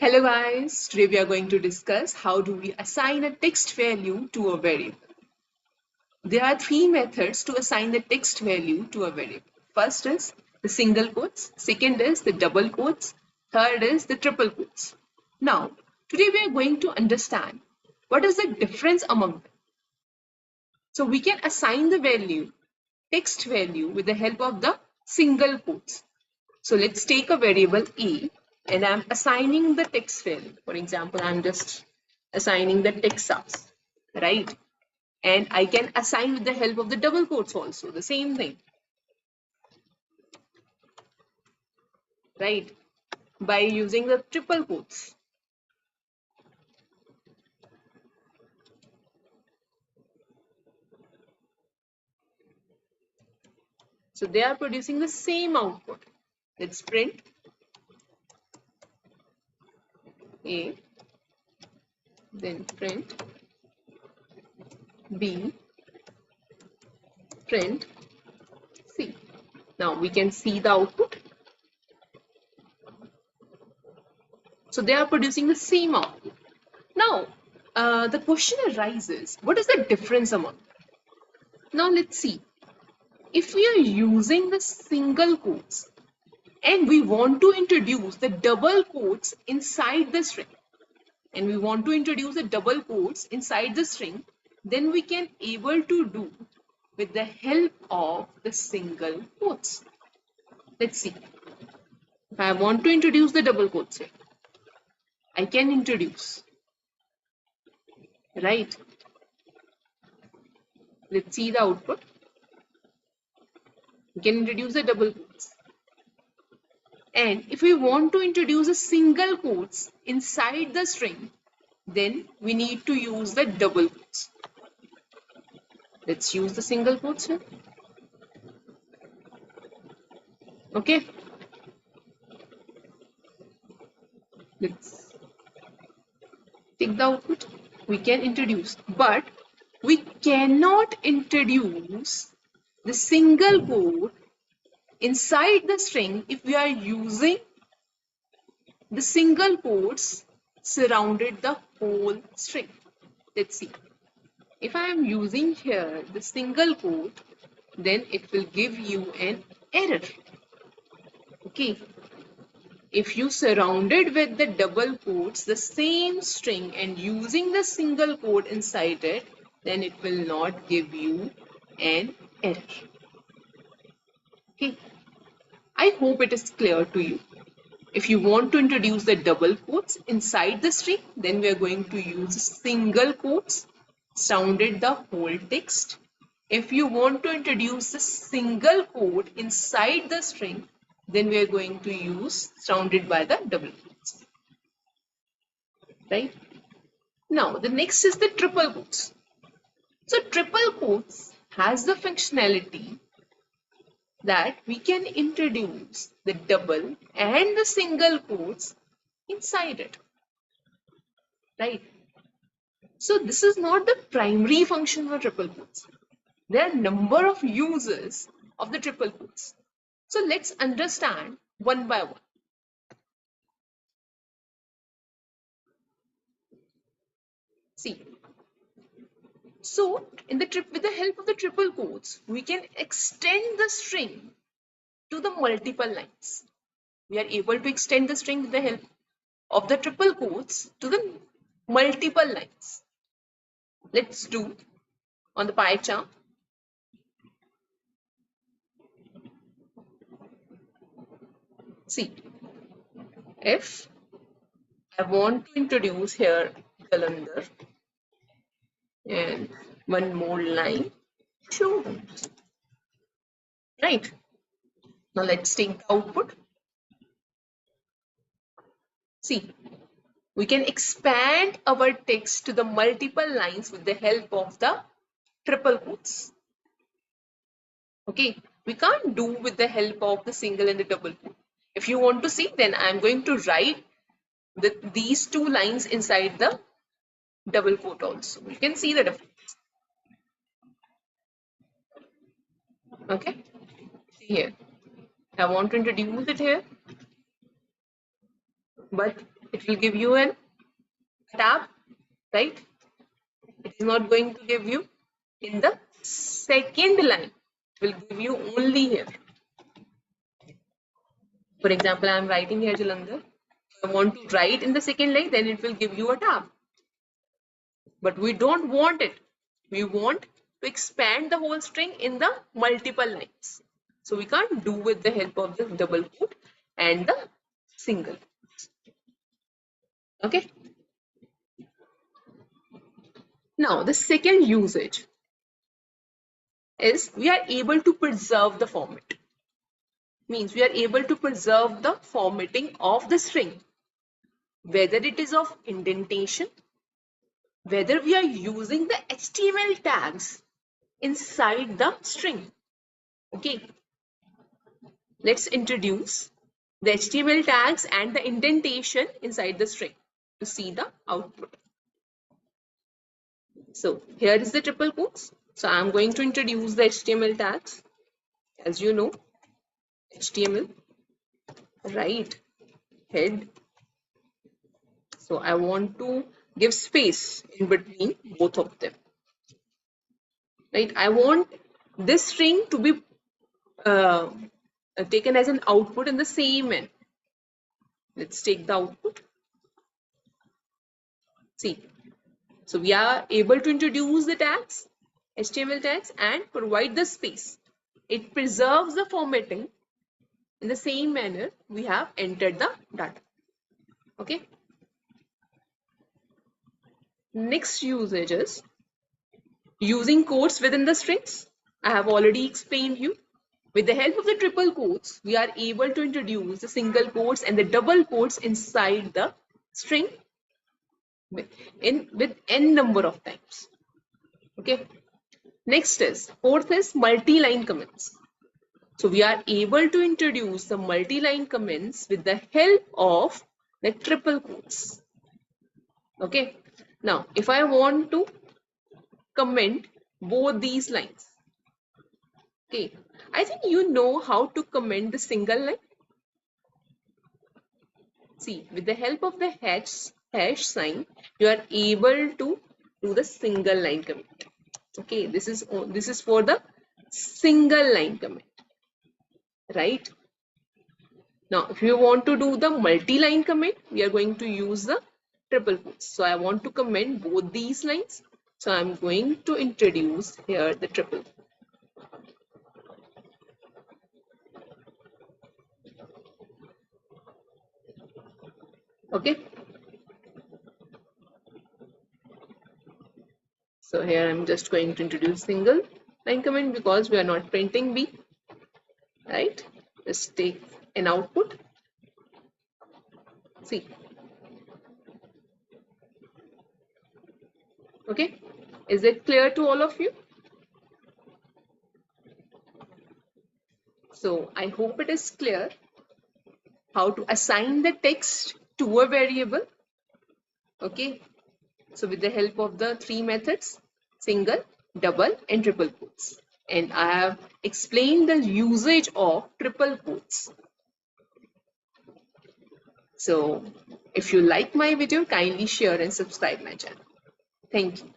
Hello guys, today we are going to discuss how do we assign a text value to a variable. There are three methods to assign the text value to a variable. First is the single quotes, second is the double quotes, third is the triple quotes. Now, today we are going to understand what is the difference among them. So we can assign the value, text value with the help of the single quotes. So let's take a variable a and I'm assigning the text value. For example, I'm just assigning the Texas, right? And I can assign with the help of the double quotes also, the same thing, right? By using the triple quotes. So they are producing the same output. Let's print A, then print B, print C. Now we can see the output. So they are producing the same output. Now, the question arises, what is the difference among them? Now let's see. If we are using the single quotes and we want to introduce the double quotes inside the string, then we can able to do with the help of the single quotes. Let's see. If I want to introduce the double quotes here, I can introduce, right? Let's see the output. We can introduce the double quotes. And if we want to introduce a single quotes inside the string, then we need to use the double quotes. Let's use the single quotes here. Okay. Let's take the output. We can introduce, but we cannot introduce the single quote inside the string if we are using the single quotes surrounded the whole string. Let's see. If I am using here the single quote, then it will give you an error. Okay. If you surrounded with the double quotes the same string and using the single quote inside it, then it will not give you an error. Okay. I hope it is clear to you. If you want to introduce the double quotes inside the string, then we are going to use single quotes surrounded the whole text. If you want to introduce the single quote inside the string, then we are going to use surrounded by the double quotes. Right? Now, the next is the triple quotes. So, triple quotes has the functionality that we can introduce the double and the single quotes inside it. Right? So this is not the primary function for triple quotes. There are a number of uses of the triple quotes. So let's understand one by one. See, so with the help of the triple quotes, we can extend the string to the multiple lines. We are able to extend the string with the help of the triple quotes to the multiple lines. Let's do on the pie chart. See, if I want to introduce here calendar and one more line, show. Right. Now let's take the output. See, we can expand our text to the multiple lines with the help of the triple quotes. Okay, we can't do with the help of the single and the double quote. If you want to see, then I'm going to write these two lines inside the double quote also. You can see the difference. Okay, see here. I want to introduce it here, but it will give you a tab, right? It is not going to give you in the second line. It will give you only here. For example, I am writing here Jalandhar. If I want to write in the second line, then it will give you a tab. But we don't want it. We want to expand the whole string in the multiple lines. So we can't do with the help of the double quote and the single. Okay. Now the second usage is we are able to preserve the format. Means we are able to preserve the formatting of the string, whether it is of indentation, whether we are using the HTML tags inside the string. Okay, let's introduce the HTML tags and the indentation inside the string to see the output. So here is the triple quotes. So I'm going to introduce the HTML tags. As you know, HTML, right, head. So I want to give space in between both of them. Right, I want this string to be taken as an output in the same end. Let's take the output. See, so we are able to introduce the tags, HTML tags, and provide the space. It preserves the formatting in the same manner we have entered the data. Okay. Next usage is using quotes within the strings. I have already explained you. With the help of the triple quotes, we are able to introduce the single quotes and the double quotes inside the string with n number of times. Okay. Next is, fourth is multi-line comments. So we are able to introduce the multi-line comments with the help of the triple quotes. Okay. Now, if I want to comment both these lines, okay, I think you know how to comment the single line. See, with the help of the hash sign, you are able to do the single line comment. Okay, this is for the single line comment, right? Now, if you want to do the multi-line comment, we are going to use the triple quotes. So I want to comment both these lines. So I'm going to introduce here the triple. Okay. So here I'm just going to introduce single line comment because we are not printing B, right? Just take an output. See. Okay. Is it clear to all of you? So I hope it is clear how to assign the text to a variable. Okay. So with the help of the three methods, single, double, and triple quotes. And I have explained the usage of triple quotes. So if you like my video, kindly share and subscribe my channel. Thank you.